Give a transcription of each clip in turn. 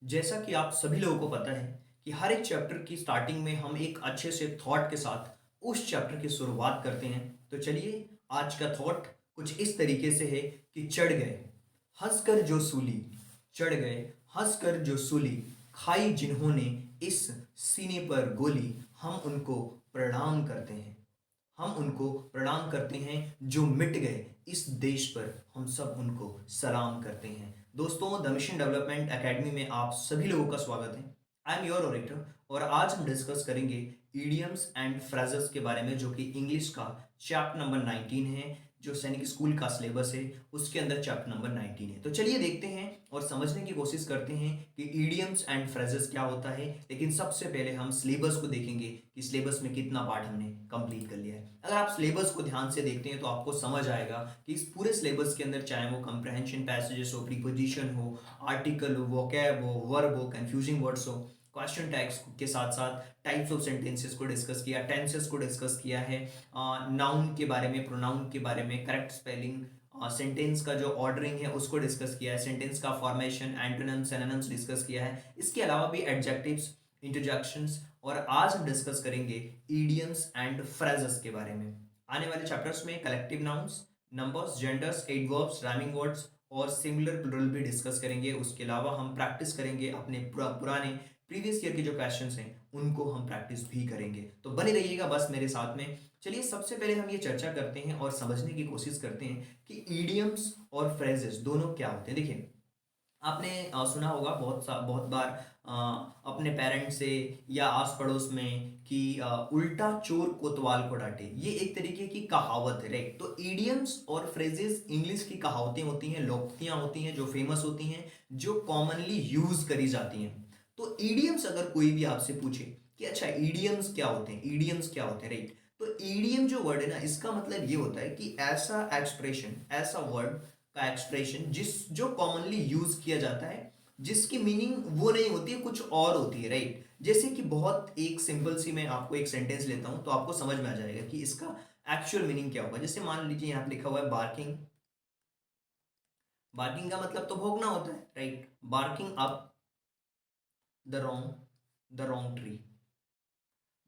जैसा कि आप सभी लोगों को पता है कि हर एक चैप्टर की स्टार्टिंग में हम एक अच्छे से थॉट के साथ उस चैप्टर की शुरुआत करते हैं। तो चलिए, आज का थॉट कुछ इस तरीके से है कि चढ़ गए हंसकर जो सूली, चढ़ गए हंसकर जो सूली, खाई जिन्होंने इस सीने पर गोली, हम उनको प्रणाम करते हैं। हम उनको प्रणाम करते हैं जो मिट गए इस देश पर, हम सब उनको सलाम करते हैं। दोस्तों, द मिशन डेवलपमेंट एकेडमी में आप सभी लोगों का स्वागत है। आई एम योर ओरेटर और आज हम डिस्कस करेंगे ईडियम्स एंड फ्रेजेस के बारे में, जो कि इंग्लिश का चैप्टर नंबर 19 है। जो सैनिक स्कूल का सिलेबस है उसके अंदर चैप्टर नंबर 19 है। तो चलिए देखते हैं और समझने की कोशिश करते हैं कि ईडियम्स एंड फ्रेजेस क्या होता है। लेकिन सबसे पहले हम सिलेबस को देखेंगे कि सिलेबस में कितना पार्ट हमने कंप्लीट कर लिया है। अगर आप सिलेबस को ध्यान से देखते हैं तो आपको समझ आएगा कि इस पूरे सिलेबस के अंदर, चाहे वो कंप्रहेंशन पैसेजेस हो, प्रीपोजिशन हो, आर्टिकल हो, वोकैब हो, वर्ब हो, कंफ्यूजिंग वर्ड्स हो, क्वेश्चन टैग्स के साथ साथ टाइप्स ऑफ सेंटेंसेस को डिस्कस किया, टेंसेस को डिस्कस किया है, नाउन के बारे में, प्रोनाउन के बारे में, करेक्ट स्पेलिंग, सेंटेंस का जो ऑर्डरिंग है उसको डिस्कस किया है, सेंटेंस का फॉर्मेशन, एंटोनिम्स, सिनोनिम्स डिस्कस किया है। इसके अलावा भी एडजेक्टिव्स, इंटरजेक्शंस, और आज हम डिस्कस करेंगे ईडियम्स एंड फ्रेजेस के बारे में। आने वाले चैप्टर्स में collective nouns, numbers, genders, adverbs, rhyming words और सिंगुलर प्लूरल भी डिस्कस करेंगे। उसके अलावा हम प्रैक्टिस करेंगे अपने पुराने प्रीवियस ईयर के जो क्वेश्चंस हैं उनको हम प्रैक्टिस भी करेंगे। तो बने रहिएगा बस मेरे साथ में। चलिए, सबसे पहले हम ये चर्चा करते हैं और समझने की कोशिश करते हैं कि ईडियम्स और फ्रेजेस दोनों क्या होते हैं। देखिए, आपने सुना होगा बहुत बार अपने पेरेंट्स से या आस पड़ोस में कि उल्टा चोर कोतवाल को डांटे। ये एक तरीके की कहावत है, राइट। तो ईडियम्स और फ्रेजेस इंग्लिश की कहावतें होती हैं, लोकोक्तियां होती हैं, जो फेमस होती हैं, जो कॉमनली यूज करी जाती हैं। तो ईडियम्स, अगर कोई भी आपसे पूछे कि अच्छा ईडियम्स क्या होते हैं, ईडियम्स क्या होते हैं, राइट, तो ईडियम जो वर्ड है ना, इसका मतलब ये होता है कि ऐसा एक्सप्रेशन, ऐसा वर्ड का एक्सप्रेशन जो कॉमनली यूज किया जाता है, जिसकी मीनिंग वो नहीं होती है, कुछ और होती है, राइट। जैसे कि बहुत एक सिंपल सी मैं आपको एक सेंटेंस लेता हूं तो आपको समझ में आ जाएगा कि इसका एक्चुअल मीनिंग क्या होगा। जैसे मान लीजिए यहाँ पे लिखा हुआ है बार्किंग। बार्किंग का मतलब तो भौंकना होता है, right. Barking up the wrong tree,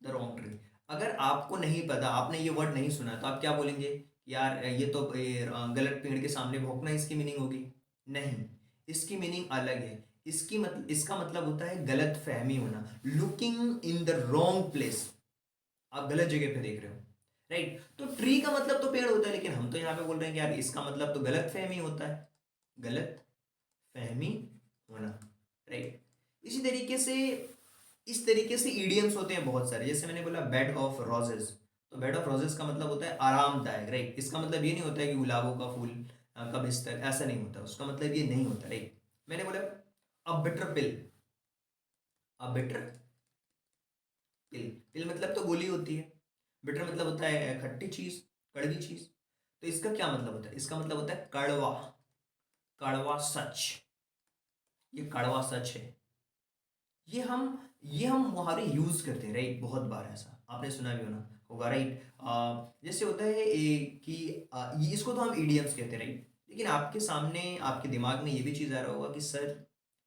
the wrong tree. अगर आपको नहीं पता, आपने ये वर्ड नहीं सुना, तो आप क्या बोलेंगे? यार ये तो गलत पेड़ के सामने भौंकना इसकी मीनिंग होगी। नहीं, इसकी मीनिंग अलग है। इसका मतलब होता है गलत फहमी होना, looking in the wrong place. आप गलत जगह पे देख रहे हो, राइट। तो ट्री का मतलब तो पेड़ होता है, लेकिन हम तो यहाँ पे बोल रहे हैं कि यार इसका मतलब तो गलत फहमी होता है, गलत फहमी होना, राइट। इसी तरीके से, इस तरीके से ईडियम्स होते हैं बहुत सारे। जैसे मैंने बोला बेड ऑफ रोजेस, तो बेड ऑफ रोजेस का मतलब होता है आरामदायक, राइट। इसका मतलब ये नहीं होता है कि गुलाबों का फूल का बिस्तर, ऐसा नहीं होता, उसका मतलब ये नहीं होता, राइट। मैंने बोला a bitter pill, a bitter पिल, पिल मतलब तो गोली होती है, बिटर मतलब होता है खट्टी चीज, कड़वी चीज। तो इसका क्या मतलब होता है? इसका मतलब होता है कड़वा, कड़वा सच। ये कड़वा सच है। ये हम मुहावरे यूज करते हैं, राइट। बहुत बार ऐसा आपने सुना भी होना होगा, राइट। जैसे होता है कि ये इसको तो हम इडियम्स कहते हैं, राइट। लेकिन आपके सामने, आपके दिमाग में ये भी चीज आ रहा होगा कि सर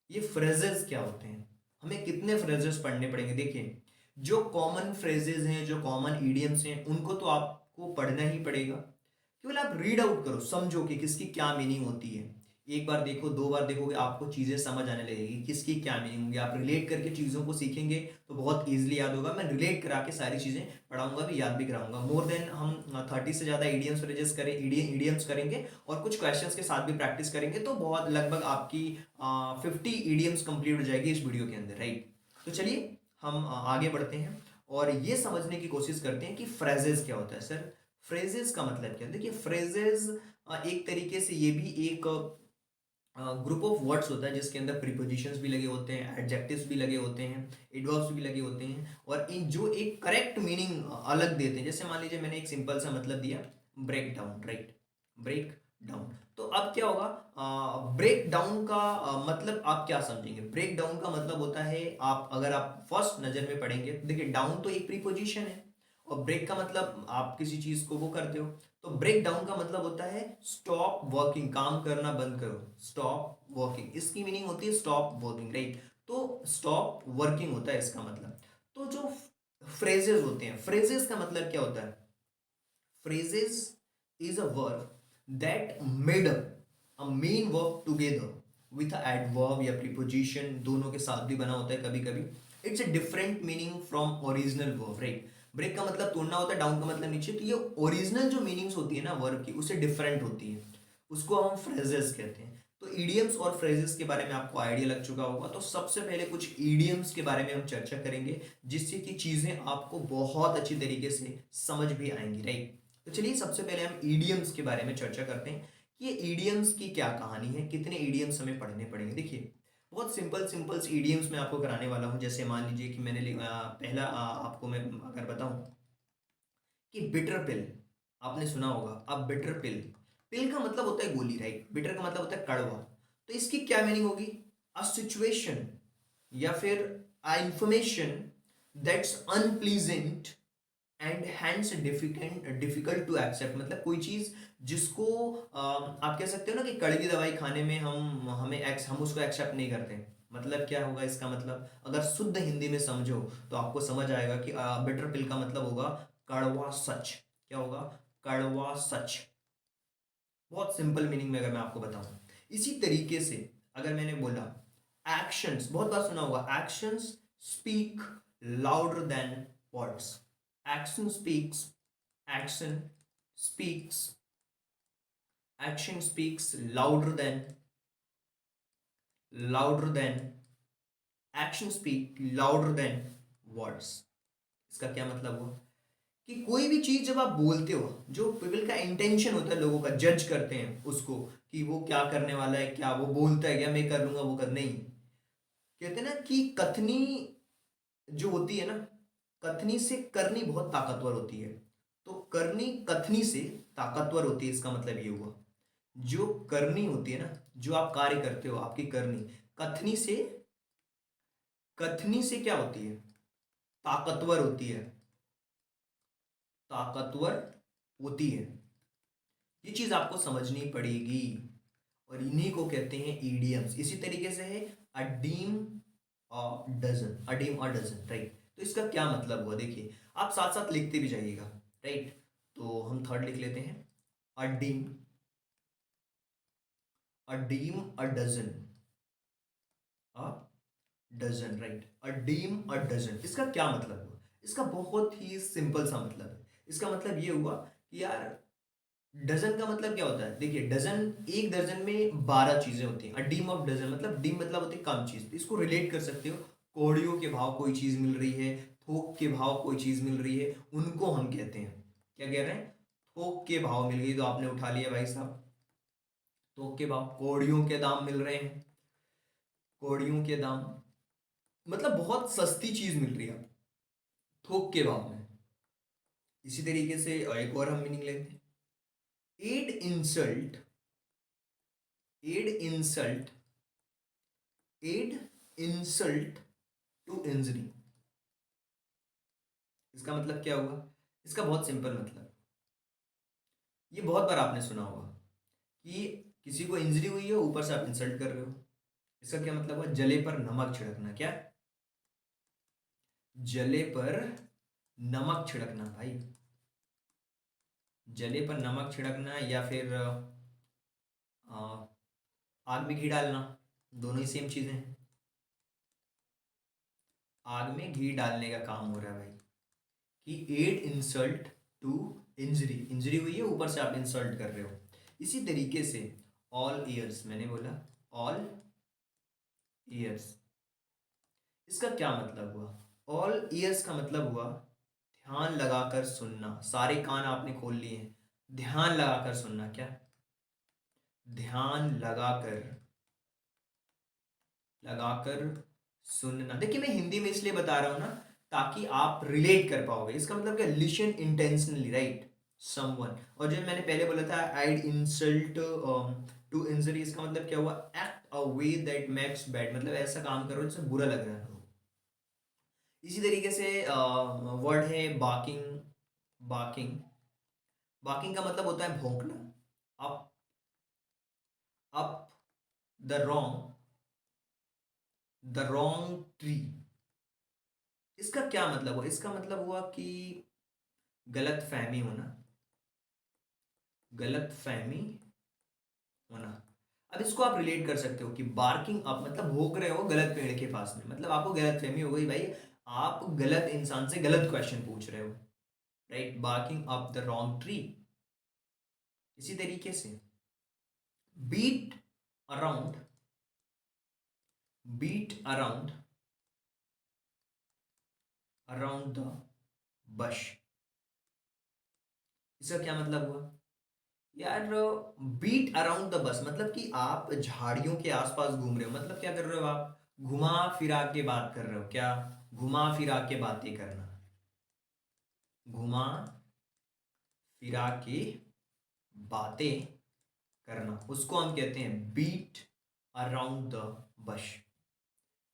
ये फ्रेजेस क्या होते हैं, हमें कितने फ्रेजेस पढ़ने पड़ेंगे। देखिए, जो कॉमन फ्रेजेस हैं, जो कॉमन इडियम्स हैं, उनको तो आपको पढ़ना ही पड़ेगा। केवल आप रीड आउट करो, समझो कि किसकी क्या मीनिंग होती है। एक बार देखो, दो बार देखोगे, आपको चीजें समझ आने लगेगी किसकी क्या मीनिंग होगी। आप रिलेट करके चीजों को सीखेंगे तो बहुत इजीली याद होगा। मैं रिलेट करा के सारी चीजें पढ़ाऊंगा भी, याद भी कराऊंगा। मोर देन हम 30 से ज्यादा इडियम्स फ्रेजेस करें, इडियम्स करेंगे और कुछ क्वेश्चंस के साथ भी प्रैक्टिस करेंगे, तो बहुत लगभग आपकी 50 इडियम्स कंप्लीट हो जाएगी इस वीडियो के अंदर, राइट। तो चलिए हम आगे बढ़ते हैं और ये समझने की कोशिश करते हैं कि फ्रेजेस क्या होता है। सर फ्रेजेस का मतलब क्या है? देखिए, फ्रेजेस एक तरीके से ये भी एक ग्रुप ऑफ वर्ड्स होता है जिसके अंदर प्रीपोजिशंस भी लगे होते हैं, एडजेक्टिव्स भी लगे होते हैं, एडवर्ब्स भी लगे होते हैं, और इन जो एक करेक्ट मीनिंग अलग देते हैं। जैसे मान लीजिए मैंने एक सिंपल सा मतलब दिया, break down, right. Break down, तो अब क्या होगा? ब्रेक डाउन का मतलब आप क्या समझेंगे? ब्रेक डाउन का मतलब होता है, आप अगर आप फर्स्ट नजर में पढ़ेंगे, देखिए डाउन तो एक प्रीपोजिशन है, और ब्रेक का मतलब आप किसी चीज को वो करते हो। तो ब्रेक डाउन का मतलब होता है स्टॉप वर्किंग, काम करना बंद करो, स्टॉप वर्किंग, इसकी मीनिंग होती है स्टॉप वर्किंग, राइट। तो स्टॉप वर्किंग होता है इसका मतलब। तो जो फ्रेजेस होते हैं, फ्रेजेस का मतलब क्या होता है? phrases is a verb that made up a main verb together with a adverb या preposition, दोनों के साथ भी बना होता है कभी कभी। It's a different meaning from original verb, right? Break का मतलब तोड़ना होता है, डाउन का मतलब नीचे। तो ये ओरिजिनल जो मीनिंग्स होती है ना वर्ब की, उससे डिफरेंट होती है, उसको हम फ्रेजेस कहते हैं। तो ईडियम्स और फ्रेजेस के बारे में आपको आइडिया लग चुका होगा। तो सबसे पहले कुछ ईडियम्स के बारे में हम चर्चा करेंगे, जिससे कि चीजें आपको बहुत अच्छी तरीके से समझ भी आएंगी, राइट? तो चलिए सबसे पहले हम ईडियम्स के बारे में चर्चा करते हैं कि ये ईडियम्स की क्या कहानी है, कितने ईडियम्स हमें पढ़ने पड़ेंगे। देखिए बहुत सिंपल सिंपल ईडियम्स मैं आपको कराने वाला हूँ। जैसे मान लीजिए कि पहला आपको मैं अगर बताऊं कि बिटर पिल, आपने सुना होगा। अब बिटर पिल, पिल का मतलब होता है गोली, राइट? बिटर का मतलब होता है कड़वा। तो इसकी क्या मीनिंग होगी? अ सिचुएशन या फिर a information that's unpleasant and hence difficult to accept. मतलब कोई चीज जिसको आप कह सकते हो ना कि कड़वी दवाई खाने में हम उसको एक्सेप्ट नहीं करते। मतलब क्या होगा इसका मतलब? अगर शुद्ध हिंदी में समझो तो आपको समझ आएगा कि बिटर पिल का मतलब होगा कड़वा सच। क्या होगा? कड़वा सच। बहुत सिंपल मीनिंग में अगर मैं आपको बताऊं। इसी तरीके से अगर मैंने बोला एक्शंस, बहुत बार सुना होगा, actions speak louder than words. Action speaks, action speaks, action speaks louder than action speak louder than words। इसका क्या मतलब हुआ कि कोई भी चीज जब आप बोलते हो, जो पीपल का इंटेंशन होता है, लोगों का जज करते हैं उसको कि वो क्या करने वाला है, क्या वो बोलता है, क्या मैं कर लूंगा वो कर नहीं। कहते हैं ना कि कथनी जो होती है ना, कथनी से करनी बहुत ताकतवर होती है। तो करनी कथनी से ताकतवर होती है, इसका मतलब ये हुआ। जो करनी होती है ना, जो आप कार्य करते हो, आपकी करनी कथनी से, कथनी से क्या होती है? ताकतवर होती है, ताकतवर होती है। ये चीज आपको समझनी पड़ेगी। और इन्हीं को कहते हैं ईडियम्स। इसी तरीके से है अडीम और डजन, अडीम और डजन, राइट? तो इसका क्या मतलब हुआ देखिए, आप साथ साथ लिखते भी जाइएगा, राइट? तो हम थर्ड लिख लेते हैं, a dime, a dime a dozen, a dozen, right? A dime a dozen. इसका क्या मतलब हुआ? इसका बहुत ही सिंपल सा मतलब है। इसका मतलब ये हुआ कि यार डजन का मतलब क्या होता है? देखिए डजन, एक दर्जन में 12 चीजें होती हैं। अ डीम ऑफ डजन मतलब, डीम मतलब होती है कम चीज। इसको रिलेट कर सकते हो, कौड़ियों के भाव कोई चीज मिल रही है, थोक के भाव कोई चीज मिल रही है, उनको हम कहते हैं, क्या कह रहे हैं? थोक के भाव मिल गई तो आपने उठा लिया भाई साहब, थोक के भाव। कौड़ियों के दाम मिल रहे हैं, कौड़ियों के दाम मतलब बहुत सस्ती चीज मिल रही है थोक के भाव में। इसी तरीके से एक और हम मीनिंग लेते हैं, add insult, add insult, add insult to injury. इसका मतलब क्या हुआ? इसका बहुत सिंपल मतलब, ये बहुत बार आपने सुना होगा कि किसी को इंजरी हुई है, ऊपर से आप इंसल्ट कर रहे हो। इसका क्या मतलब हुआ? जले पर नमक छिड़कना। क्या? जले पर नमक छिड़कना भाई, जले पर नमक छिड़कना, या फिर आग में घी डालना, दोनों ही सेम चीजें हैं। आग में घी डालने का काम हो रहा है भाई, कि add insult to injury, injury हुई है ऊपर से आप इंसल्ट कर रहे हो। इसी तरीके से ऑल ईयर्स, मैंने बोला ऑल ईयर्स, इसका क्या मतलब हुआ? ऑल ईयर्स का मतलब हुआ ध्यान लगाकर सुनना। सारे कान आपने खोल लिए हैं, ध्यान लगाकर सुनना। क्या? ध्यान लगाकर, लगाकर सुनना। देखिए मैं हिंदी में इसलिए बता रहा हूं ना, ताकि आप रिलेट कर पाओगे। इसका मतलब क्या? Listen intentionally, right? समवन। और जो मैंने पहले बोला था आइड इंसल्ट टू इंजरी, इसका मतलब क्या हुआ? Act a way that makes bad, मतलब ऐसा काम करो जिससे बुरा लग रहा है। इसी तरीके से वर्ड है बाकिंग, बाकिंग, बाकिंग का मतलब होता है भौंकना। Up, up the wrong, the wrong tree. इसका क्या मतलब हुआ? इसका मतलब हुआ कि गलत फहमी होना, गलत फहमी होना। अब इसको आप रिलेट कर सकते हो कि बार्किंग अप मतलब भौंक रहे हो गलत पेड़ के पास में, मतलब आपको गलत फहमी हो गई भाई, आप गलत इंसान से गलत क्वेश्चन पूछ रहे हो, right? Barking up the wrong tree. इसी तरीके से beat around, beat around, around the bush. इसका क्या मतलब हुआ यार? बीट अराउंड द बस मतलब कि आप झाड़ियों के आसपास घूम रहे हो, मतलब क्या कर रहे हो आप? घुमा फिरा के बात कर रहे हो। क्या? घुमा फिरा के बातें करना, घुमा फिरा के बातें करना, उसको हम कहते हैं बीट अराउंड द बश।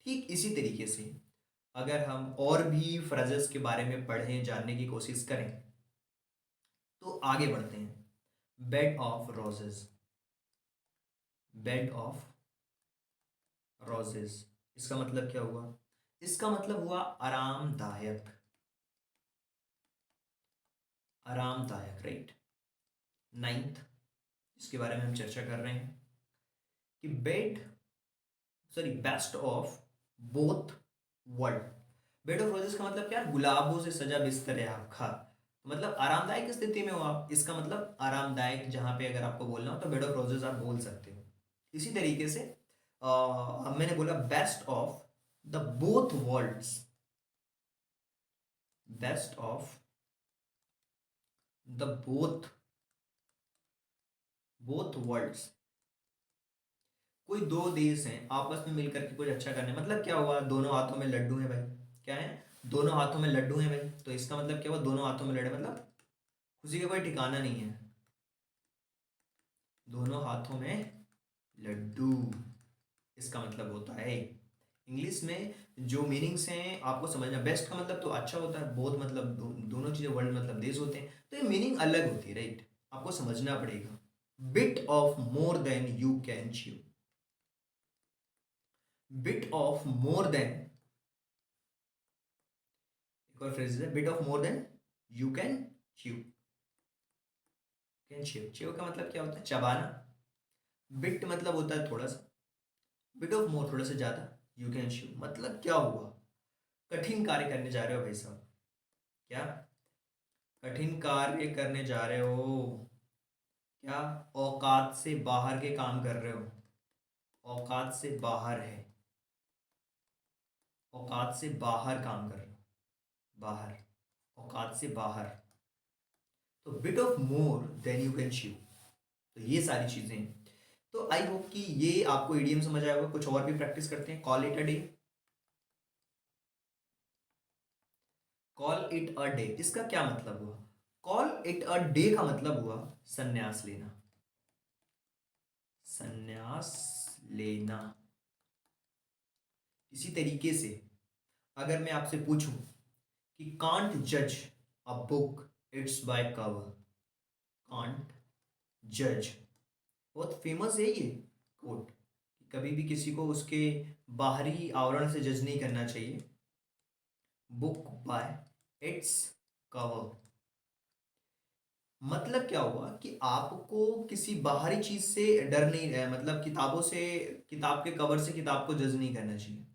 ठीक इसी तरीके से अगर हम और भी फ्रेजेस के बारे में पढ़ें, जानने की कोशिश करें, तो आगे बढ़ते हैं। Bed of roses, bed of roses, इसका मतलब क्या हुआ? इसका मतलब हुआ आरामदायक, आरामदायक, राइट? नाइन्थ, इसके बारे में हम चर्चा कर रहे हैं कि bed, sorry, best of both world. Bed of roses का मतलब क्या? गुलाबों से सजा बिस्तर है आपका, मतलब आरामदायक स्थिति में हो आप, इसका मतलब आरामदायक जहां पे अगर आपको बोलना हो तो बेड ऑफ रोजेस आप बोल सकते हो। इसी तरीके से अब मैंने बोला best of the both worlds, best of the both, both worlds. कोई दो देश हैं आपस में मिलकर के कुछ अच्छा करने, मतलब क्या हुआ? दोनों हाथों में लड्डू है भाई। क्या है? दोनों हाथों में लड्डू है भाई, तो इसका मतलब क्या हुआ? दोनों हाथों में लड्डू मतलब खुशी का कोई ठिकाना नहीं है, दोनों हाथों में लड्डू, इसका मतलब होता है। इंग्लिश में जो मीनिंग्स हैं आपको समझना, बेस्ट का मतलब तो अच्छा होता है, बहुत मतलब दोनों चीजें, वर्ल्ड मतलब देश होते हैं, तो ये मीनिंग अलग होती है, राइट? आपको समझना पड़ेगा। Bit of more than you can chew, bit of more than, एक और फ्रेज है, bit of more than you can chew, can chew, chew का मतलब क्या होता है? चबाना। बिट मतलब होता है थोड़ा सा, बिट ऑफ मोर थोड़ा सा ज्यादा, यू कैन च्यू मतलब क्या हुआ? कठिन कार्य करने जा रहे हो भाई साहब। क्या? कठिन कार्य करने जा रहे हो। क्या? औकात से बाहर के काम कर रहे हो, औकात से बाहर है, औकात से बाहर काम कर रहे हो, बाहर, औकात से बाहर। तो bit of more than you can chew, तो ये सारी चीजें। तो आई होप कि ये आपको ईडीएम समझ आया होगा। कुछ और भी प्रैक्टिस करते हैं। Call it a day, call it a day, इसका क्या मतलब हुआ? कॉल इट अ डे का मतलब हुआ संन्यास लेना, संन्यास लेना। इसी तरीके से अगर मैं आपसे पूछूं कि कांट जज a book it's by cover, can't जज, बहुत फेमस है ये कोट, कभी भी किसी को उसके बाहरी आवरण से जज नहीं करना चाहिए। बुक बाय इट्स कवर मतलब क्या हुआ कि आपको किसी बाहरी चीज से डर नहीं है, मतलब किताबों से, किताब के कवर से किताब को जज नहीं करना चाहिए,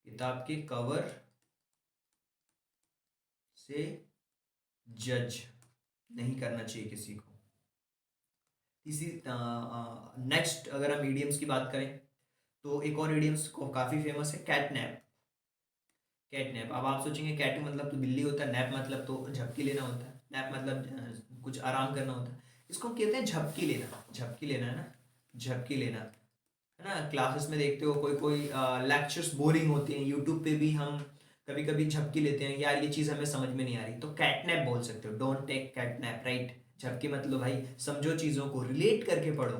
किताब के कवर से जज नहीं करना चाहिए किसी को। इसी नेक्स्ट अगर हम ईडियम्स की बात करें तो एक और ईडियम्स को काफी फेमस है, कैटनैप। कैटनैप, अब आप सोचेंगे कैट मतलब तो बिल्ली होता है, नैप मतलब तो झपकी लेना होता है, नैप मतलब कुछ आराम करना होता है। इसको हम कहते हैं झपकी लेना, झपकी लेना है ना, झपकी लेना है ना। क्लासेस में देखते हो कोई कोई लेक्चर्स बोरिंग होते हैं, यूट्यूब पे भी हम कभी कभी झपकी लेते हैं, यार ये चीज़ हमें समझ में नहीं आ रही, तो कैटनैप बोल सकते हो, डोंट टेक कैटनैप, राइट? झपकी मतलब भाई समझो चीज़ों को, रिलेट करके पढ़ो,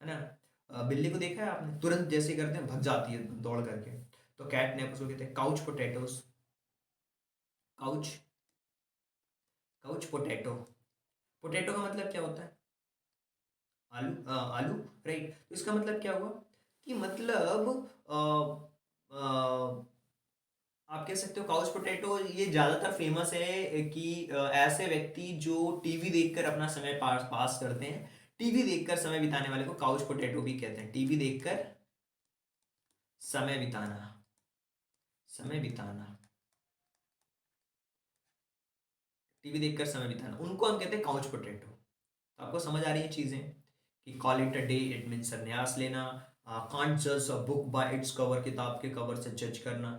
है ना। बिल्ली को देखा है आपने, तुरंत जैसे करते हैं भग जाती है दौड़ करके, तो कैटनैप उसको कहते हैं। Couch potatoes, couch, couch potato, potato का मतलब क्या होता है? आलू, राइट। तो इसका मतलब क्या हुआ कि मतलब आप कह सकते हो काउच पोटैटो ये ज़्यादातर फेमस है कि ऐसे व्यक्ति जो टीवी देखकर अपना समय पास पास करते हैं, टीवी देखकर समय बिताने वाले को काउच पोटैटो भी कहते हैं। टीवी देखकर समय बिताना, समय बिताना, टीवी देखकर समय बिताना, उनको हम कहते हैं काउच पोटैटो। तो आपको समझ आ रही है चीज़ें कि call it a day it mean संन्यास लेना, कांट जज a book by its cover, किताब के कवर से जज करना।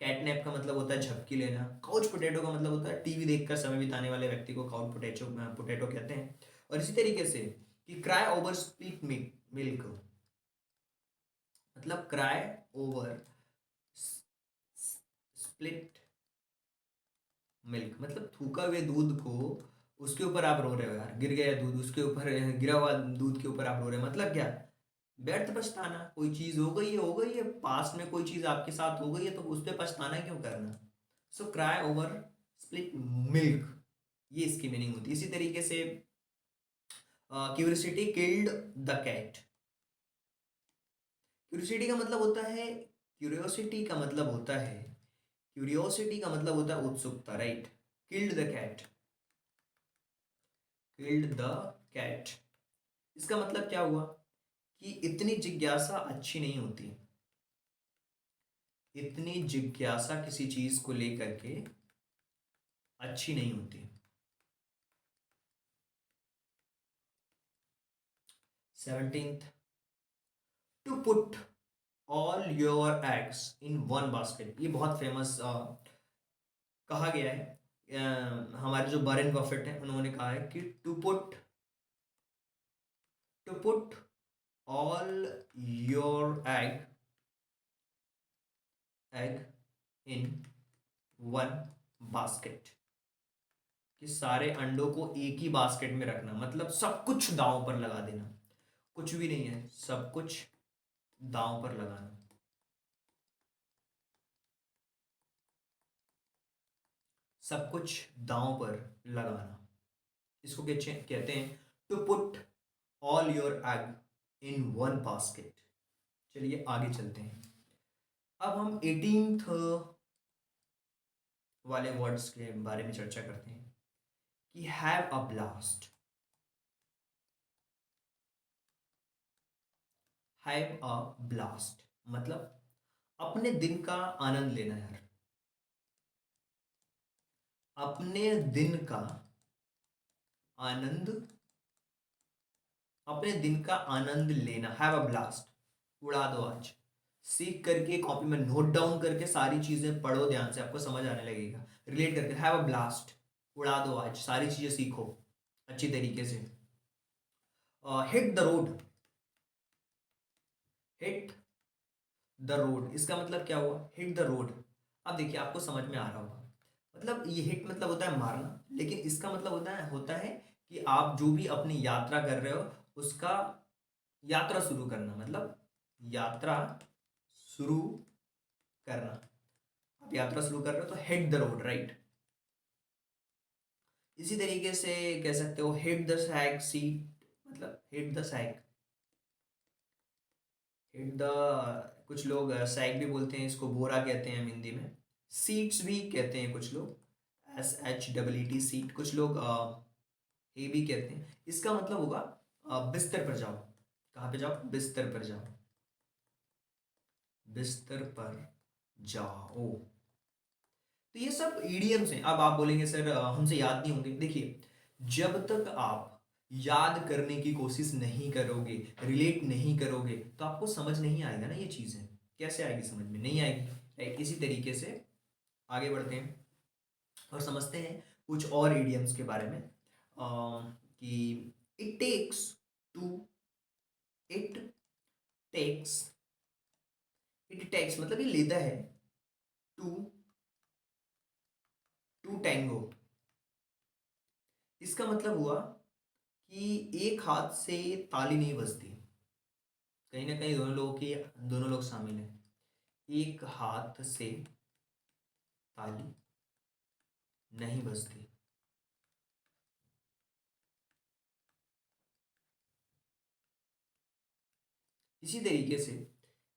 कैटनैप का मतलब होता है झपकी लेना। काउच पोटैटो का मतलब होता है टीवी देखकर समय बिताने वाले व्यक्ति को काउच पोटैटो पोटैटो कहते हैं। और इसी तरीके से कि क्राई ओवर स्प्लिट मिल्क, मतलब क्राई ओवर स्प्लिट मिल्क, मतलब थूका हुए दूध को, उसके ऊपर आप रो रहे हो यार, गिर गया दूध उसके ऊपर, गिरा हुआ दूध के ऊपर आप रो रहे हो, मतलब क्या, व्यर्थ पछताना। कोई चीज हो गई है पास्ट में, कोई चीज आपके साथ हो गई है तो उस पर पछताना क्यों करना। So cry over split milk, ये इसकी मीनिंग होती है। इसी तरीके से curiosity killed the cat. Curiosity का मतलब होता है, क्यूरियोसिटी का मतलब होता है, क्यूरियोसिटी का मतलब होता है उत्सुकता, right. Killed the cat, killed the cat, इसका मतलब क्या हुआ कि इतनी जिज्ञासा अच्छी नहीं होती, इतनी जिज्ञासा किसी चीज को लेकर के अच्छी नहीं होती। 17th, to put all your eggs in one basket, ये बहुत फेमस कहा गया है। हमारे जो वॉरेन बफेट हैं उन्होंने कहा है कि to put all your egg in one basket, कि सारे अंडों को एक ही बास्केट में रखना, मतलब सब कुछ दांव पर लगा देना, कुछ भी नहीं है, सब कुछ दांव पर लगाना, सब कुछ दांव पर लगाना, इसको कहते हैं to put all your egg in one basket. चलिए आगे चलते हैं। अब हम 18th वाले वर्ड्स के बारे में चर्चा करते हैं कि have a blast. Have a blast मतलब अपने दिन का आनंद लेना यार, अपने दिन का आनंद, अपने दिन का आनंद लेना, हैव अ ब्लास्ट, उड़ा दो आज। सीख करके कॉपी में नोट डाउन करके सारी चीजें पढ़ो ध्यान से, आपको समझ आने लगेगा। रिलेट करके हैव अ ब्लास्ट, उड़ा दो आज, सारी चीजें सीखो अच्छी तरीके से। Hit the road, hit the road, इसका मतलब क्या हुआ, हिट द रोड। अब देखिए आपको समझ में आ रहा होगा, मतलब ये हिट मतलब होता है मारना, लेकिन इसका मतलब होता है कि आप जो भी अपनी यात्रा कर रहे हो उसका, यात्रा शुरू करना, मतलब यात्रा शुरू करना, आप यात्रा शुरू कर रहे हो तो हिट द रोड, राइट। इसी तरीके से कह सकते हो हिट द सैक सीट, मतलब hit the sack, hit the, कुछ लोग सैक भी बोलते हैं, इसको बोरा कहते हैं हम हिंदी में। सीट्स भी कहते हैं कुछ लोग, SHEET सीट, कुछ लोग ये भी कहते हैं। इसका मतलब होगा बिस्तर पर जाओ। कहाँ पे जाओ, बिस्तर पर जाओ, बिस्तर पर जाओ। तो ये सब इडियम्स हैं। अब आप बोलेंगे सर हमसे याद नहीं होंगे, देखिए जब तक आप याद करने की कोशिश नहीं करोगे, रिलेट नहीं करोगे, तो आपको समझ नहीं आएगा ना ये चीजें। कैसे आएगी, समझ में नहीं आएगी, राइट। इसी तरीके से आगे बढ़ते हैं और समझते हैं कुछ और इडियम्स के बारे में। कि it takes two, it takes, it takes मतलब ये लेता है, टू, टू टैंगो, इसका मतलब हुआ कि एक हाथ से ताली नहीं बजती। कहीं ना कहीं दोनों लोगों की, दोनों लोग शामिल हैं। एक हाथ से ताली नहीं बजती, इसी तरीके से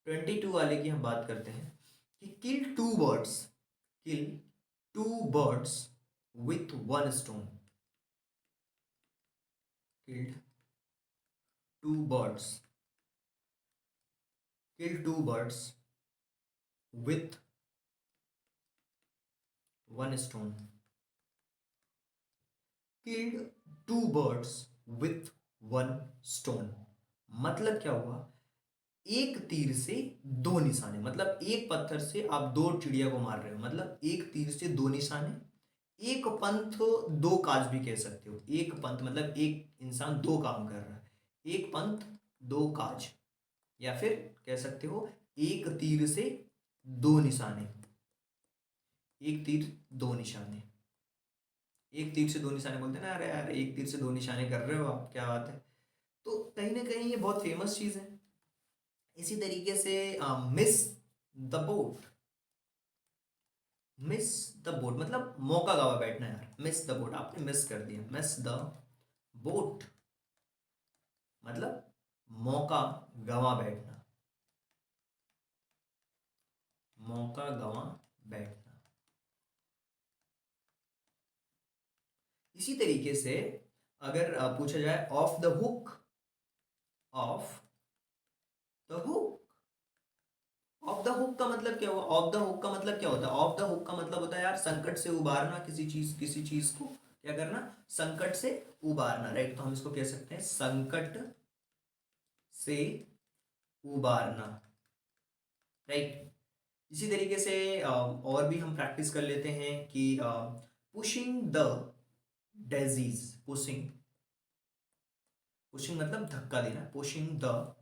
22 वाले की हम बात करते हैं कि किल 2 birds with 1 stone. Killed 2 birds with 1 stone. Killed 2 birds with 1 stone मतलब क्या हुआ, एक तीर से 2 निशाने, मतलब एक पत्थर से आप 2 चिड़िया को मार रहे हो, मतलब एक तीर से 2 निशाने। एक पंथ 2 काज भी कह सकते हो, एक पंथ मतलब एक इंसान 2 काम कर रहा है, एक पंथ 2 काज, या फिर कह सकते हो एक तीर से 2 निशाने। एक तीर 2 निशाने, एक तीर से 2 निशाने बोलते हैं ना, अरे यार एक तीर से 2 निशाने कर रहे हो आप, क्या बात है। तो कहीं ना कहीं ये बहुत फेमस चीज है। इसी तरीके से miss the boat. Miss the boat मतलब मौका गवा बैठना यार, मिस द बोट आपने मिस कर दिया। मिस द बोट मतलब मौका गवा बैठना, मौका गवा बैठना। इसी तरीके से अगर पूछा जाए of the hook, of the hook, of the hook का मतलब क्या हुआ, ऑफ द हुक का मतलब क्या होता है, ऑफ द हुक का मतलब होता है यार संकट से उबारना, किसी चीज को क्या करना, संकट से उबारना, राइट। तो हम इसको कह सकते हैं संकट से उबारना, राइट। इसी तरीके से और भी हम प्रैक्टिस कर लेते हैं कि pushing the daisies. Pushing, pushing मतलब धक्का देना, पुशिंग द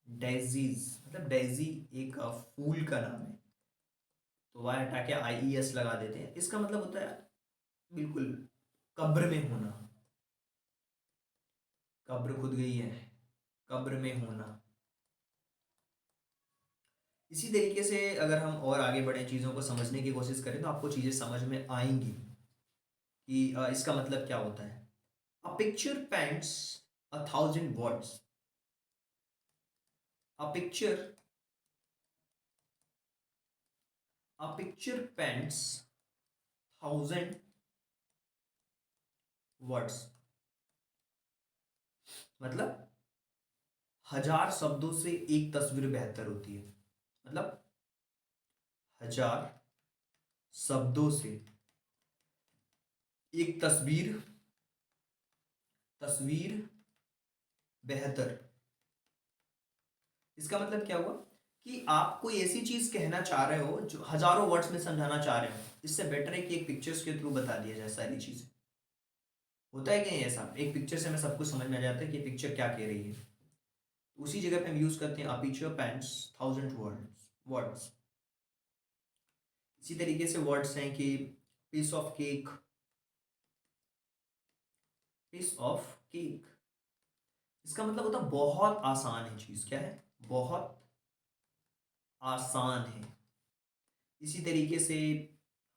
डेजीज मतलब डेजी एक फूल का नाम है, तो वाई हटा के IES लगा देते हैं। इसका मतलब होता है बिल्कुल कब्र में होना, कब्र खुद गई है, कब्र में होना। इसी तरीके से अगर हम और आगे बढ़े, चीज़ों को समझने की कोशिश करें, तो आपको चीज़ें समझ में आएंगी कि इसका मतलब क्या होता है। A picture paints 1,000 words. A picture, a picture paints 1,000 words मतलब 1000 शब्दों से एक तस्वीर बेहतर होती है, मतलब 1000 शब्दों से एक तस्वीर, तस्वीर बेहतर। इसका मतलब क्या हुआ कि आप कोई ऐसी चीज कहना चाह रहे हो जो हजारों वर्ड्स में समझाना चाह रहे हो, इससे बेटर है कि एक पिक्चर्स के थ्रू बता दिया जाए सारी चीजें। होता है कि नहीं ऐसा, एक पिक्चर से हमें सब कुछ समझ में आ जाता है कि पिक्चर क्या कह रही है। उसी जगह पे हम यूज करते हैं अ पिक्चर पेंट्स 1,000 वर्ड्स। इसी तरीके से वर्ड्स हैं कि piece of cake, piece of cake इसका मतलब होता है बहुत आसान है चीज, क्या है, बहुत आसान है। इसी तरीके से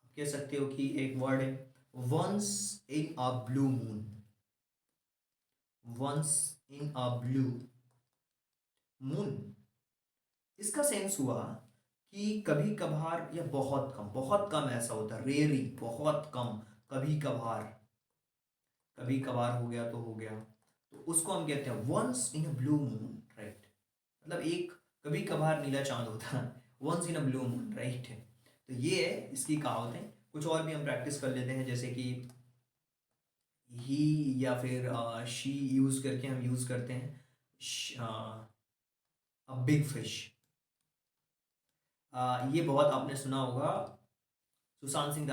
आप कह सकते हो कि एक वर्ड है once in a blue moon. Once in a blue moon इसका सेंस हुआ कि कभी कभार या बहुत कम, बहुत कम ऐसा होता है, रेयरी, बहुत कम, कभी कभार, कभी कभार हो गया तो हो गया, तो उसको हम कहते हैं once in a blue moon, right. मतलब एक कभी कभार नीला चांद होता है, once in a blue moon, right. तो ये है इसकी कहावतें। कुछ और भी हम प्रैक्टिस कर लेते हैं, जैसे कि ही या फिर शी यूज करके हम यूज करते हैं अ बिग फिश। ये बहुत आपने सुना होगा, सुशांत सिंह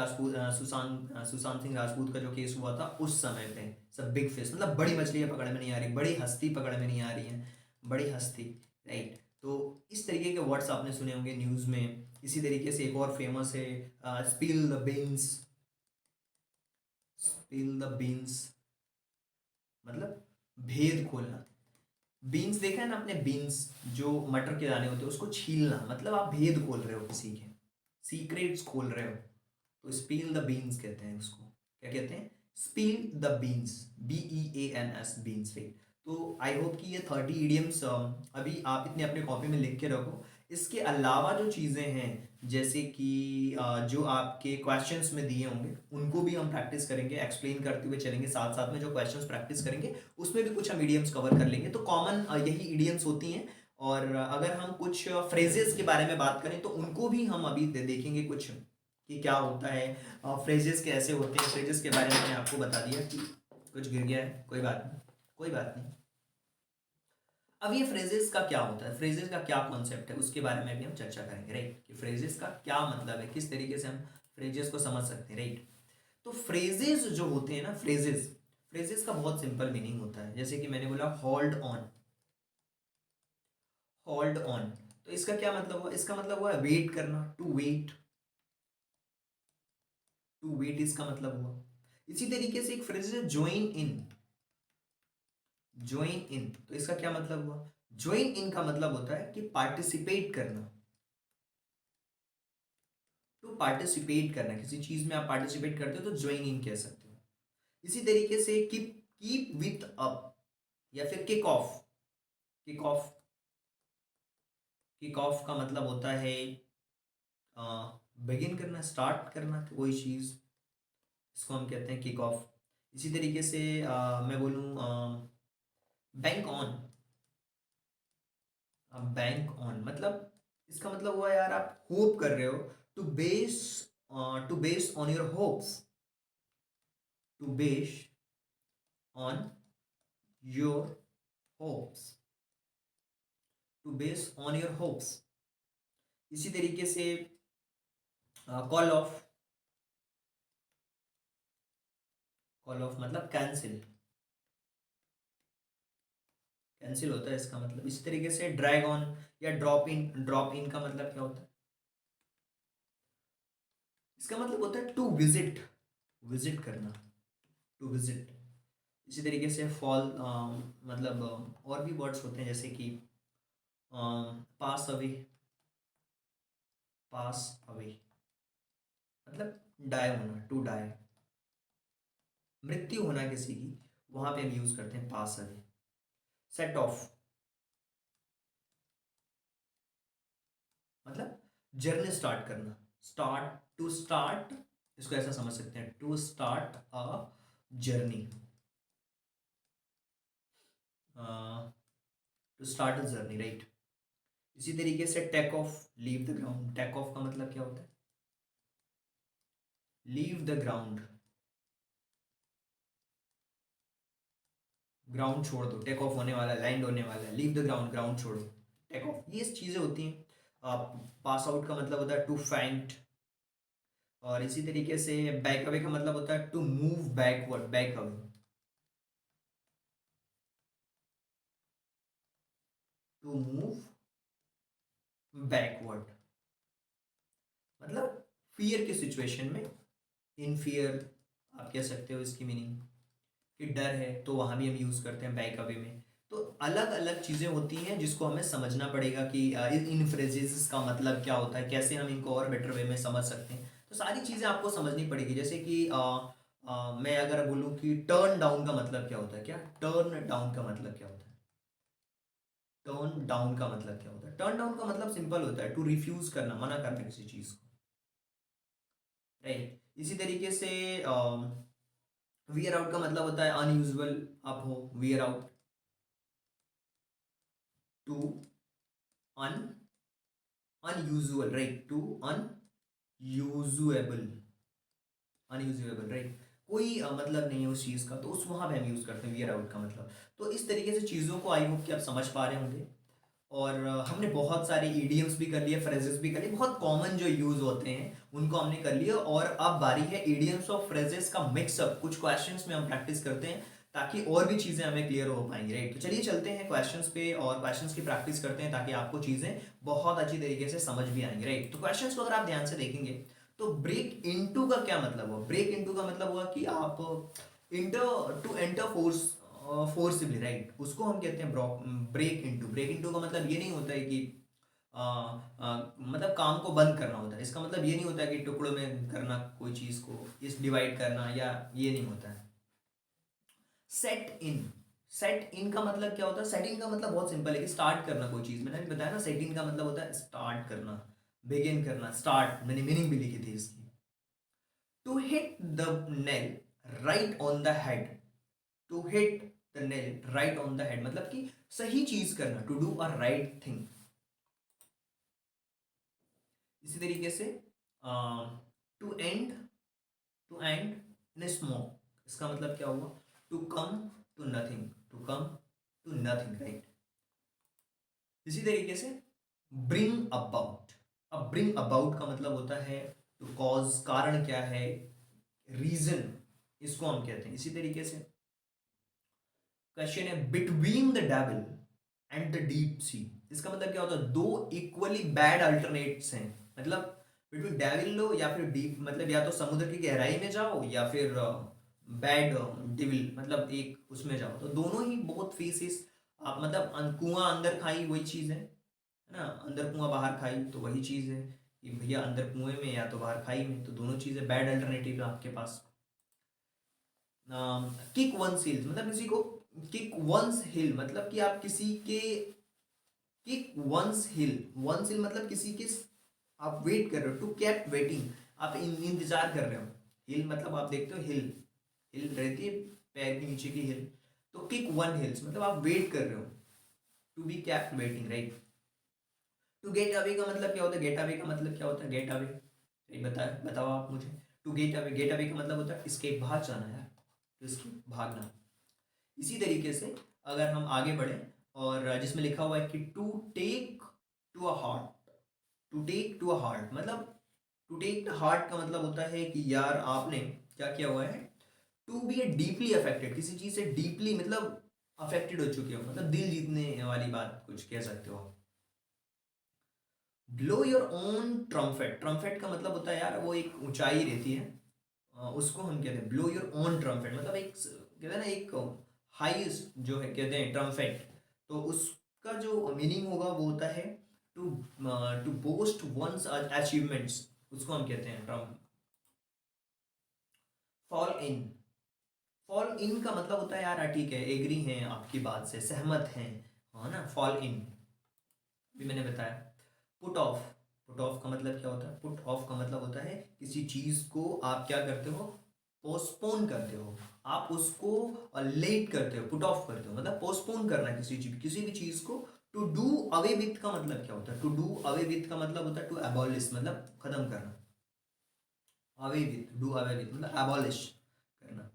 राजपूत का जो केस हुआ था उस समय पे, सब बिग फिश मतलब बड़ी मछलियां पकड़ में नहीं आ रही, बड़ी हस्ती पकड़ में नहीं आ रही है, बड़ी हस्ती, राइट। तो इस तरीके के वर्ड्स आपने सुने होंगे न्यूज में। इसी तरीके से एक और फेमस है spill the beans. Spill the beans मतलब भेद खोलना। बीन्स देखा है ना आपने, बीन्स जो मटर के दाने होते हैं उसको छीलना, मतलब आप भेद खोल रहे हो, किसी के सीक्रेट्स खोल रहे हो, तो स्पील द बीन्स कहते हैं उसको। क्या कहते हैं, spill the beans, BEANS, beans, right. तो आई होप कि ये 30 इडियम्स अभी आप इतने अपने कॉपी में लिख के रखो। इसके अलावा जो चीज़ें हैं, जैसे कि जो आपके क्वेश्चंस में दिए होंगे उनको भी हम प्रैक्टिस करेंगे, एक्सप्लेन करते हुए चलेंगे साथ साथ में। जो क्वेश्चंस प्रैक्टिस करेंगे उसमें भी कुछ हम इडियम्स कवर कर लेंगे। तो कॉमन यही इडियम्स होती हैं। और अगर हम कुछ फ्रेजेस के बारे में बात करें तो उनको भी हम अभी देखेंगे कुछ कि क्या होता है, फ्रेजेस कैसे होते हैं। फ्रेजेस के बारे में मैंने आपको बता दिया कि कुछ गिर गया है, कोई बात नहीं, कोई बात नहीं। अब ये फ्रेजेस का क्या होता है, फ्रेजेस का क्या कॉन्सेप्ट है, उसके बारे में भी हम चर्चा करेंगे, राइट। कि फ्रेजेस का क्या मतलब है, किस तरीके से हम फ्रेजेस को समझ सकते हैं, राइट। तो फ्रेजेस जो होते हैं ना, फ्रेजेस फ्रेजेस का बहुत सिंपल मीनिंग होता है। जैसे कि मैंने बोला होल्ड ऑन, होल्ड ऑन, तो इसका क्या मतलब हुआ, इसका मतलब हुआ वेट करना, टू वेट, टू वेट इसका मतलब हुआ। इसी तरीके से एक फ्रेज है ज्वाइन इन, ज्वाइन इन, तो इसका क्या मतलब हुआ, ज्वाइन इन का मतलब होता है कि पार्टिसिपेट करना, तो पार्टिसिपेट करना, किसी चीज में आप पार्टिसिपेट करते हो तो ज्वाइन इन कह सकते हो। इसी तरीके से कीप, कीप विथ अप, या फिर kick off, kick off, kick off का मतलब होता है बिगिन करना, स्टार्ट करना कोई चीज, इसको हम कहते हैं किक ऑफ। इसी तरीके से मैं बोलूँ बैंक ऑन, बैंक ऑन मतलब, इसका मतलब हुआ यार आप होप कर रहे हो, to base, to base on your hopes, to base on your hopes, to base on your hopes. इसी तरीके से कॉल ऑफ, कॉल ऑफ मतलब कैंसिल, कैंसिल होता है इसका मतलब। इसी तरीके से ड्रैग ऑन या ड्रॉप इन, ड्रॉप इन का मतलब क्या होता है, इसका मतलब होता है टू विजिट, विजिट करना, टू विजिट। इसी तरीके से फॉल मतलब और भी वर्ड्स होते हैं, जैसे कि पास अवे, पास अवे मतलब डाई होना, टू डाई, मृत्यु होना किसी की, वहां पे हम यूज करते हैं पास अवे। सेट ऑफ मतलब जर्नी स्टार्ट करना, स्टार्ट, टू स्टार्ट, इसको ऐसा समझ सकते हैं, to start a journey, to start a journey, right. इसी तरीके से take off, leave the ground, take off का मतलब क्या होता है, लीव द ग्राउंड, ग्राउंड छोड़ दो, टेक ऑफ होने वाला है, लैंड होने वाला है, लीव द ग्राउंड, ग्राउंड छोड़ो, टेक ऑफ, ये चीजें होती हैं। पास आउट का मतलब होता है टू फेंट, और इसी तरीके से बैक अवे का मतलब होता है to move backward, back away, to move backward मतलब फियर की सिचुएशन में, इन फियर आप कह सकते हो इसकी मीनिंग, कि डर है तो वहां भी हम यूज करते हैं बैक अवे में। तो अलग अलग चीजें होती हैं जिसको हमें समझना पड़ेगा कि इन फ्रेजेस का मतलब क्या होता है, कैसे हम इनको और बेटर वे में समझ सकते हैं। तो सारी चीजें आपको समझनी पड़ेगी। जैसे कि मैं अगर बोलूँ कि टर्न डाउन का मतलब क्या होता है, क्या टर्न डाउन का मतलब क्या होता है, टर्न डाउन का मतलब क्या होता है, टर्न डाउन का मतलब सिंपल होता है टू रिफ्यूज करना, मना करना किसी चीज को, राइट। इसी तरीके से वियर आउट का मतलब होता है अनयूजुअल, आप हो wear out, to un, unusual, right, to unusable, unusable, right. कोई मतलब नहीं है उस चीज़ का, तो उस वहाँ पे हम यूज़ करते हैं वियर आउट का मतलब। तो इस तरीके से चीज़ों को आई होप कि आप समझ पा रहे होंगे। और हमने बहुत सारे ईडियम्स भी कर लिए, फ्रेजेस भी कर लिए, बहुत कॉमन जो यूज होते हैं उनको हमने कर लिया। और अब बारी है ईडियम्स और फ्रेजेस का मिक्सअप, कुछ क्वेश्चंस में हम प्रैक्टिस करते हैं ताकि और भी चीज़ें हमें क्लियर हो पाएंगी, राइट। तो चलिए चलते हैं क्वेश्चंस पे और क्वेश्चंस की प्रैक्टिस करते हैं ताकि आपको चीज़ें बहुत अच्छी तरीके से समझ भी आएंगी, राइट। तो क्वेश्चंस को अगर आप ध्यान से देखेंगे तो ब्रेक इनटू का क्या मतलब हुआ, ब्रेक इनटू का मतलब हुआ कि आप enter, to enter force, forcibly, right, उसको हम कहते हैं ब्रेक इनटू। ब्रेक इनटू का मतलब ये नहीं होता है कि मतलब काम को बंद करना होता है, इसका मतलब ये नहीं होता है कि टुकड़ों में करना कोई चीज़ को, इस डिवाइड करना, या ये नहीं होता है। सेट इन, सेट इन का मतलब क्या होता है? सेट इन का मतलब बहुत सिंपल है कि स्टार्ट करना कोई चीज। मैंने अभी बताया ना, सेट इन का मतलब होता है स्टार्ट करना, बिगिन करना, स्टार्ट। मैंने मीनिंग भी लिखी थी इसकी। To hit the nail right on the head, to hit the nail right on the head मतलब कि सही चीज करना, to do a right thing. इसी तरीके से to end, to end in smoke, इसका मतलब क्या हुआ? To come to nothing, to come to nothing, right. इसी तरीके से ब्रिंग अबाउट, अब ब्रिंग अबाउट का मतलब होता है टू कॉज, कारण क्या है, रीजन, इसको हम कहते हैं। इसी तरीके से क्वेश्चन है between the devil and the deep sea, इसका मतलब क्या होता है? दो इक्वली बैड अल्टरनेट्स हैं, मतलब बिटवीन डेविल लो या फिर डीप, मतलब या तो समुद्र की गहराई में जाओ या फिर बैड डिविल मतलब एक उसमें जाओ, तो दोनों ही बहुत फेसेस। आप मतलब कुआं अंदर खाई वही चीज है ना, अंदर कुआं बाहर खाई तो वही चीज है कि भैया अंदर कुएं में या तो बाहर खाई में, तो दोनों चीजें बैड अल्टरनेटिव है आपके पास। किक वंस हिल मतलब किसी को, किक वंस हिल मतलब कि आप किसी के, किक वंस हिल, वंस हिल मतलब किसी के, आप वेट कर रहे हो, टू कैप वेटिंग, आप इंतजार कर रहे हो। हिल मतलब आप देखते हो हिल, हिल रहती है पैर के नीचे की हिल, तो किक वन हिल्स मतलब आप वेट कर रहे हो, to be kept waiting, right. To get away का मतलब क्या होता है? गेट अवे का मतलब क्या होता है? गेट अवे बताओ आप मुझे। To get away, get away का मतलब होता है इसके भाग जाना यार, तो इसके भागना। इसी तरीके से अगर हम आगे बढ़े और जिसमें लिखा हुआ है कि to take to a heart, to take to a heart मतलब, टू टेक हार्ट का मतलब होता है कि यार आपने क्या किया हुआ है, to be a deeply affected, किसी चीज से डीपली मतलब अफेक्टेड हो चुके हो, मतलब दिल जीतने वाली बात कुछ कह सकते हो आप। ब्लो योर ओन ट्रम्फेट, ट्रम्फेट का मतलब होता है यार वो एक ऊंचाई रहती है, उसको हम कहते हैं ब्लो योर ओन ट्रम्फेट, मतलब एक कहते हैं ना एक हाईएस्ट जो है कहते हैं ट्रम्फेट, तो उसका जो मीनिंग होगा वो होता है to, to boast one's achievements, उसको हम कहते हैं trump. Fall in, fall in का मतलब होता है यार ठीक है, एग्री हैं आपकी बात से, सहमत हैं, हाँ ना, फॉल इन भी मैंने बताया। पुट ऑफ, पुट ऑफ का मतलब क्या होता है? पुट ऑफ का मतलब होता है किसी चीज को आप क्या करते हो, पोस्टपोन करते हो, आप उसको लेट करते हो, पुट ऑफ करते हो मतलब पोस्टपोन करना किसी भी चीज को। टू डू अवे विथ का मतलब क्या होता है? टू डू अवे विथ का मतलब होता है टू एबॉलिश मतलब खत्म करना, away with, do away with मतलब एबॉलिश करना।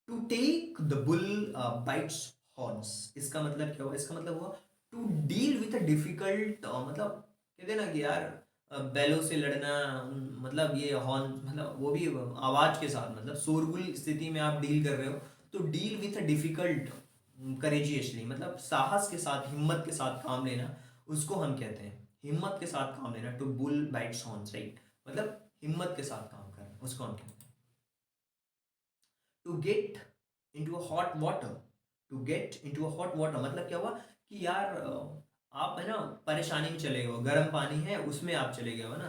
To take the bull by its horns, इसका मतलब क्या हुआ? इसका मतलब हुआ to deal with a difficult, मतलब कहते हैं ना कि यार बैलों से लड़ना, मतलब ये हॉर्न मतलब वो भी आवाज के साथ, मतलब शोरगुल स्थिति में आप डील कर रहे हो, तो deal with a difficult courageously मतलब साहस के साथ, हिम्मत के साथ काम लेना, उसको हम कहते हैं हिम्मत के साथ काम लेना। To bull by its horns, right, मतलब हिम्मत के साथ काम करना, उसको हम कहते हैं। To get into a hot water, to get into a hot water मतलब क्या हुआ कि यार आप है ना परेशानी में चले गए, गर्म पानी है उसमें आप चले गए हो ना,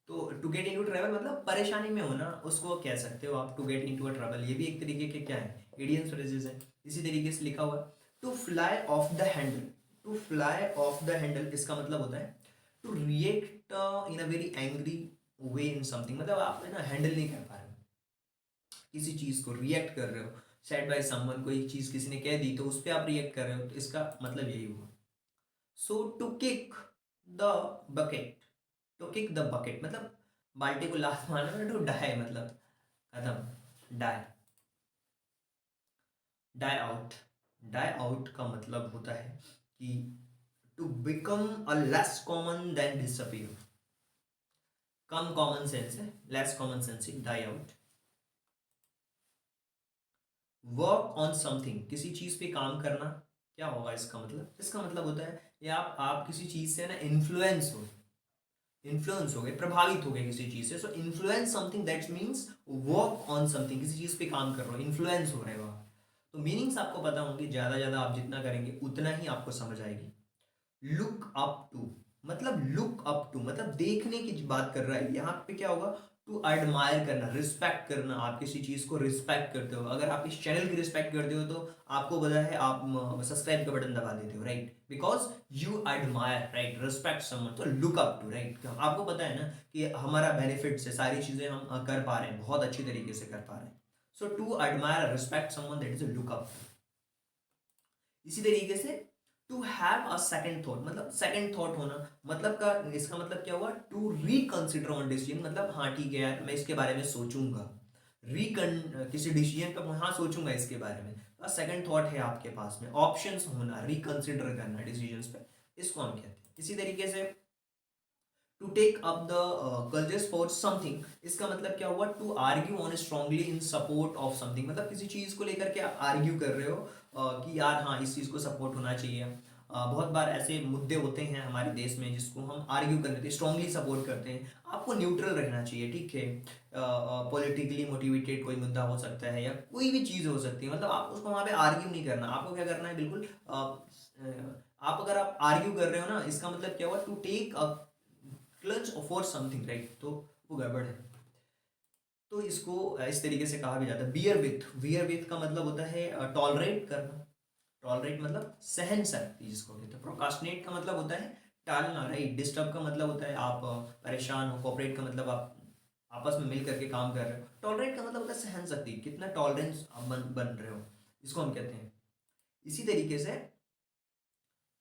तो टू गेट इनटू ट्रैवल मतलब परेशानी में हो ना, उसको कह सकते हो आप to get into a trouble. ये भी एक तरीके के क्या है, इडियम्स फ्रेजेस है। इसी तरीके से लिखा हुआ to fly off the handle, to fly off the handle इसका मतलब होता है to react in a very angry way in something, मतलब आप है ना हैंडल नहीं कर पा रहे हो किसी चीज को, रिएक्ट कर रहे हो, सेड बाय समवन, कोई चीज किसी ने कह दी तो उस पर आप रिएक्ट कर रहे हो, तो इसका मतलब यही हुआ। So to kick the bucket, to kick the bucket मतलब बाल्टी को लात मारना, टू डाई मतलब खत्म, die, die out, die out का मतलब होता है कि to become a less common then disappear, कम कॉमन सेंस है, लेस कॉमन सेंस है, die out. Work on something, किसी चीज पे काम करना, क्या होगा इसका मतलब? इसका मतलब होता है या आप किसी चीज से ना इन्फ्लुएंस हो, इन्फ्लुएंस हो गए, प्रभावित हो गए किसी चीज से। So influence something that means work on something, किसी चीज पे काम कर रहे हो, इन्फ्लुएंस हो रहे हो आप। तो मीनिंग्स आपको पता होंगे, ज्यादा ज्यादा आप जितना करेंगे उतना ही आपको समझ आएगी। लुक अप टू मतलब, लुक अप टू मतलब देखने की बात कर रहा है, यहाँ पे क्या होगा? टू एडमायर करना, रिस्पेक्ट करना, आप किसी चीज को रिस्पेक्ट करते हो। अगर आप इस चैनल की रिस्पेक्ट करते हो तो आपको पता है आप सब्सक्राइब का बटन दबा देते हो, right, because you admire, right, respect someone, तो लुक अप टू, राइट। आपको पता है ना कि हमारा बेनिफिट से सारी चीजें हम कर पा रहे हैं, बहुत अच्छी तरीके से कर पा रहे हैं। So to admire respect someone, that is a look up. इसी तरीके से to have a second thought, मतलब सेकंड थॉट होना, मतलब का इसका मतलब क्या हुआ, टू रिकंसिडर ऑन डिसीजन, मतलब हाँ ठीक है यार मैं इसके बारे में सोचूंगा, किसी डिसीजन पर हाँ सोचूंगा इसके बारे में, सेकंड थॉट है आपके पास में, ऑप्शंस होना, रिकंसिडर करना डिसीजंस पे, इसको हम कहते हैं। इसी तरीके से to take up the cultures for something, इसका मतलब क्या हुआ, to argue on strongly in support of something, मतलब किसी चीज को लेकर के आप आर्ग्यू कर रहे हो कि यार हाँ इस चीज को सपोर्ट होना चाहिए। बहुत बार ऐसे मुद्दे होते हैं हमारे देश में जिसको हम आर्ग्यू करते हैं, स्ट्रांगली सपोर्ट करते हैं। आपको न्यूट्रल रहना चाहिए, ठीक है, पॉलिटिकली मोटिवेटेड कोई मुद्दा हो सकता है या कोई भी चीज़ हो सकती है, मतलब आप उसको वहाँ पे आर्ग्यू नहीं करना, आपको क्या करना है, बिल्कुल आप अगर आप आर्ग्यू कर रहे हो ना, इसका मतलब क्या हुआ, to take a clutch for something, right, तो वो गड़बड़ है। तो इसको इस तरीके से कहा भी जाता है। बियर विथ का मतलब होता है टॉलरेट करना, टॉलरेट मतलब सहन शक्ति जिसको कहते हैं। प्रोकास्टिनेट का मतलब होता है टालना, राइट। डिस्टर्ब का मतलब होता है आप परेशान हो। कोऑपरेट का मतलब आप आपस में मिल करके काम कर रहे हो। टॉलरेट का मतलब होता है सहन शक्ति, कितना टॉलरेंस आप बन रहे हो, इसको हम कहते हैं। इसी तरीके से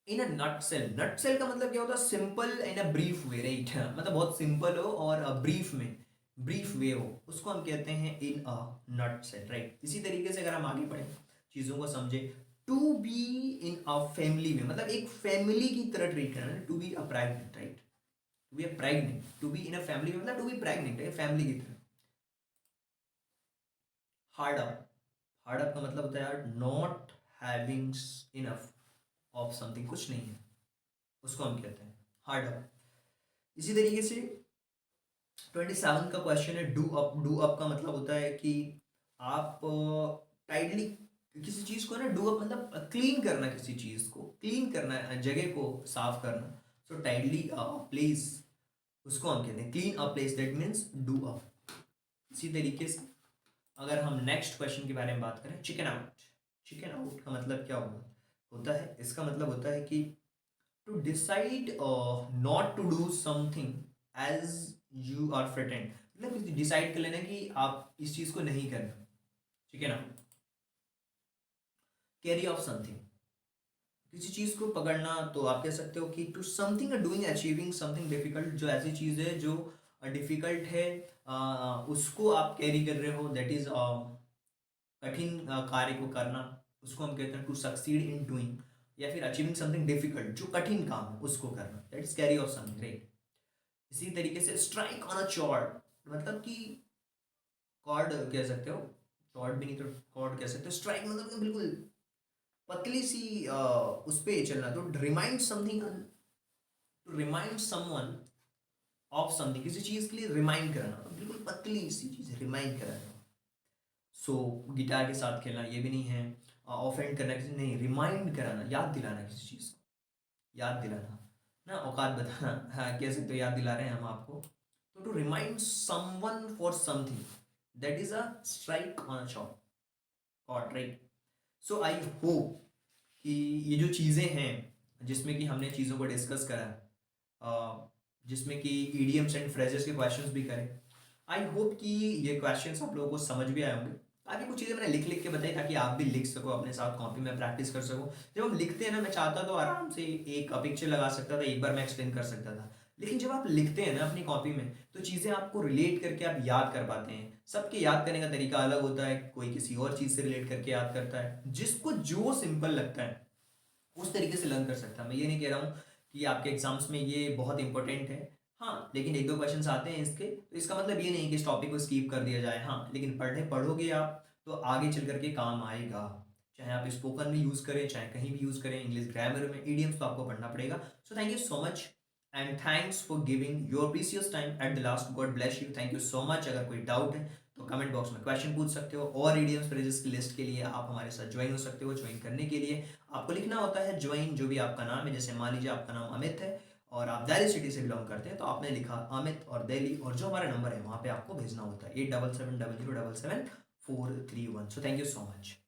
इन अ नट सेल का मतलब क्या होता है, simple in a brief way, right, मतलब बहुत सिंपल हो और ब्रीफ में, ब्रीफ वे हो, उसको हम कहते हैं इन अ नट सेल, राइट। इसी तरीके से अगर हम आगे बढ़े, चीजों को समझे, to be in a family में, मतलब एक फैमिली की तरह ट्रीट करना, to be a pregnant, right, to be a pregnant, to be in a family में मतलब टू बी प्रेग्नेंट है, फैमिली की तरह। हार्ड अप का मतलब होता है यार not having enough of something, कुछ नहीं है, उसको हम कहते हैं हार्ड अप। इसी तरीके से 27 का क्वेश्चन है डू अप। डू अप का मतलब होता है कि आप टाइडली किसी चीज को ना, डू अप मतलब क्लीन करना, किसी चीज को क्लीन करना, जगह को साफ करना। सो टाइडली प्लेस, उसको हम कहते हैं clean a place, that means do up. इसी तरीके से अगर हम नेक्स्ट क्वेश्चन के बारे में बात करें, चिकन आउट। चिकन आउट का मतलब क्या होता है, इसका मतलब होता है कि to decide not to do something as you are threatened, मतलब डिसाइड कर लेना कि आप इस चीज को नहीं करना, ठीक है ना। कैरी ऑफ समथिंग, किसी चीज को पकड़ना, तो आप कह सकते हो कि to something doing achieving something difficult, जो ऐसी चीज है जो डिफिकल्ट है, उसको आप कैरी कर रहे हो, दैट इज कठिन कार्य को करना, उसको हम कहते हैं टू सक्सीड इन डूइंग, या फिर अचीविंग समथिंग डिफिकल्ट, जो कठिन काम है उसको करना, that is carry off something, right. इसी तरीके से स्ट्राइक ऑन अ चॉर्ड, मतलब कि कॉर्ड कह सकते हो, चॉर्ड भी नहीं तो कॉर्ड कह सकते हो। स्ट्राइक मतलब कि बिल्कुल पतली सी उस पे चलना, तो remind something, to remind someone of something, किसी चीज के लिए रिमाइंड कराना, तो बिल्कुल पतली सी चीज रिमाइंड कराना। सो गिटार के साथ खेलना ये भी नहीं है, ऑफेंड करना किसी, नहीं, रिमाइंड कराना, याद दिलाना किसी चीज को, याद दिलाना ना, औकात बताना, हाँ कह सकते हो, याद दिला रहे हैं हम आपको। तो to remind someone for something, that is a strike on a chop cord, right. So I hope कि ये जो चीज़ें हैं जिसमें कि हमने चीज़ों को डिस्कस करा, जिसमें कि ईडियम्स एंड फ्रेजेस के क्वेश्चंस भी करें, आई होप कि ये क्वेश्चंस आप लोगों को समझ भी आए होंगे। बाकी कुछ चीज़ें मैंने लिख लिख के बताई ताकि आप भी लिख सको, अपने साथ कॉपी में प्रैक्टिस कर सको। जब हम लिखते हैं ना, मैं चाहता तो आराम से एक पिक्चर लगा सकता था, एक बार मैं एक्सप्लेन कर सकता था, लेकिन जब आप लिखते हैं ना अपनी कॉपी में, तो चीज़ें आपको रिलेट करके आप याद कर पाते हैं। सबके याद करने का तरीका अलग होता है, कोई किसी और चीज़ से रिलेट करके याद करता है, जिसको जो सिंपल लगता है उस तरीके से लर्न कर सकता है। मैं ये नहीं कह रहा हूँ कि आपके एग्जाम्स में ये बहुत इंपॉर्टेंट है, हाँ, लेकिन एक दो क्वेश्चन आते हैं इसके, तो इसका मतलब ये नहीं कि इस टॉपिक को स्कीप कर दिया जाए, हाँ, लेकिन पढ़ोगे आप तो आगे चल करके काम आएगा। चाहे आप स्पोकन में यूज़ करें, चाहे कहीं भी यूज़ करें, इंग्लिश ग्रामर में, इडियम्स तो आपको पढ़ना पड़ेगा। So thank you so much and thanks for giving your precious time at the last. God bless you, thank you so much. अगर कोई डाउट है तो कमेंट बॉक्स में क्वेश्चन पूछ सकते हो, और इडियम्स फ्रेजेस की लिस्ट के लिए आप हमारे साथ ज्वाइन हो सकते हो। ज्वाइन करने के लिए आपको लिखना होता है ज्वाइन, जो भी आपका नाम है, जैसे मान लीजिए आपका नाम अमित है, और आप दिल्ली सिटी से बिलोंग करते हैं तो आपने लिखा अमित और दिल्ली, और जो हमारा नंबर है वहाँ पे आपको भेजना होता है 8770777431। So thank you so much.